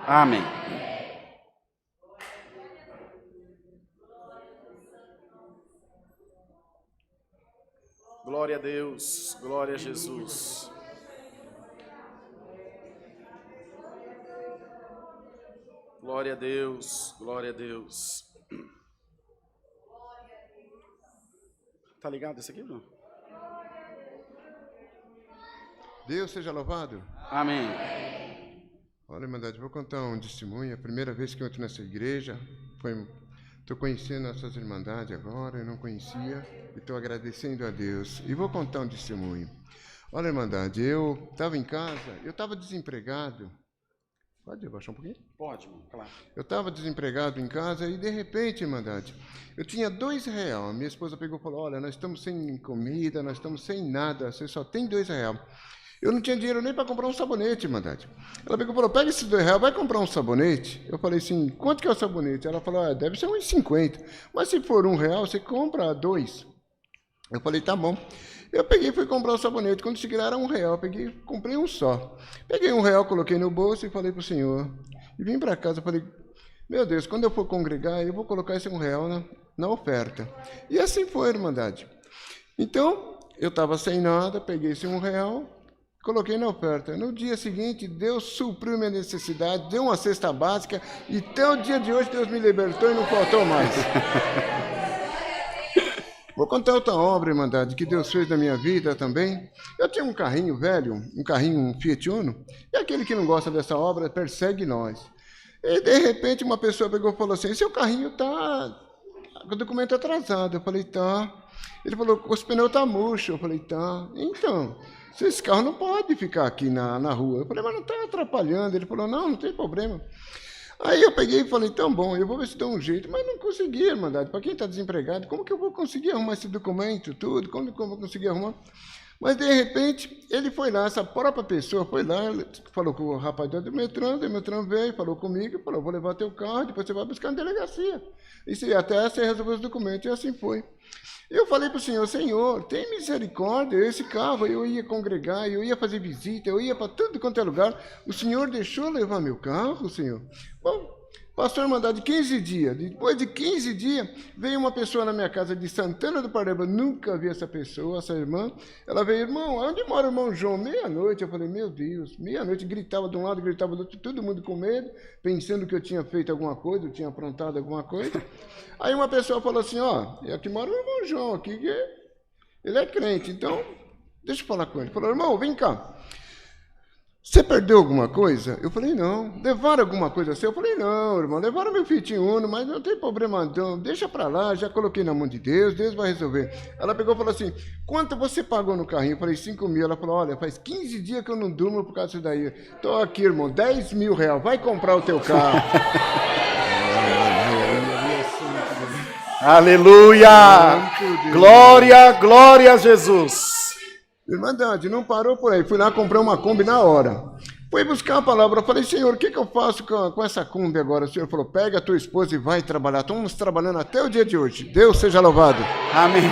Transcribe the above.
Amém. Glória a Deus, glória a Jesus. Glória a Deus, glória a Deus. Tá ligado esse aqui, não? Deus seja louvado. Amém. Olha, irmandade, vou contar um testemunho. A primeira vez que eu entro nessa igreja, estou conhecendo essas irmandades agora, eu não conhecia, e estou agradecendo a Deus. E vou contar um testemunho. Olha, irmandade, eu estava em casa, eu estava desempregado. Pode abaixar um pouquinho? Pode, claro. Eu estava desempregado em casa e, de repente, irmandade, eu tinha R$2. Minha esposa pegou e falou, olha, nós estamos sem comida, nós estamos sem nada, você só tem R$2. Eu não tinha dinheiro nem para comprar um sabonete, irmandade. Ela pegou e falou, pega esses R$2, vai comprar um sabonete? Eu falei assim, quanto que é o sabonete? Ela falou, deve ser uns 50. Mas se for R$1, você compra 2. Eu falei, tá bom. Eu peguei e fui comprar o sabonete. Quando cheguei lá era R$1. Eu peguei, comprei um só. Peguei R$1, coloquei no bolso e falei para o Senhor. E vim para casa, falei, meu Deus, quando eu for congregar, eu vou colocar esse R$1 na oferta. E assim foi, irmandade. Então, eu estava sem nada, peguei esse R$1, coloquei na oferta. No dia seguinte, Deus supriu minha necessidade, deu uma cesta básica, e até o dia de hoje Deus me libertou e não faltou mais. Vou contar outra obra, irmandade, que Deus fez na minha vida também. Eu tinha um carrinho velho, um Fiat Uno, e aquele que não gosta dessa obra persegue nós. E, de repente, uma pessoa pegou e falou assim, seu carrinho está com o documento atrasado. Eu falei, tá. Ele falou, os pneus estão murchos. Eu falei, tá. Então, esse carro não pode ficar aqui na rua. Eu falei, mas não está atrapalhando. Ele falou, não tem problema. Aí eu peguei e falei, então bom, eu vou ver se dá um jeito, mas não consegui, irmandade. Para quem está desempregado, como que eu vou conseguir arrumar esse documento, tudo? Como que eu vou conseguir arrumar? Mas, de repente, ele foi lá, essa própria pessoa foi lá, falou com o rapaz do Demetran veio, falou comigo, falou, vou levar teu carro, depois você vai buscar na delegacia. E até você resolver os documentos, e assim foi. Eu falei para o Senhor, Senhor, tem misericórdia, esse carro, eu ia congregar, eu ia fazer visita, eu ia para tudo quanto é lugar. O Senhor deixou levar meu carro, Senhor? Bom, passou a irmandade 15 dias. Depois de 15 dias, veio uma pessoa na minha casa de Santana do Paraíba, nunca vi essa pessoa, essa irmã. Ela veio, irmão, onde mora o irmão João? Meia-noite. Eu falei, meu Deus, meia-noite, gritava de um lado, gritava do outro, todo mundo com medo, pensando que eu tinha feito alguma coisa, eu tinha aprontado alguma coisa. Aí uma pessoa falou assim, aqui mora o irmão João, aqui, que ele é crente, então, deixa eu falar com ele. Ele falou, irmão, vem cá. Você perdeu alguma coisa? Eu falei, não. Levaram alguma coisa assim? Eu falei, não, irmão, levaram meu Fiat Uno, mas não tem problema não, deixa pra lá, já coloquei na mão de Deus, Deus vai resolver. Ela pegou e falou assim, quanto você pagou no carrinho? Eu falei, 5 mil. Ela falou, olha, faz 15 dias que eu não durmo por causa disso daí. Tô aqui, irmão, 10 mil reais, vai comprar o teu carro. Aleluia! Glória, glória a Jesus! Irmandade, não parou por aí. Fui lá comprar uma Kombi na hora. Fui buscar a palavra. Eu falei, Senhor, o que eu faço com essa Kombi agora? O Senhor falou, pega a tua esposa e vai trabalhar. Estamos trabalhando até o dia de hoje. Deus seja louvado. Amém.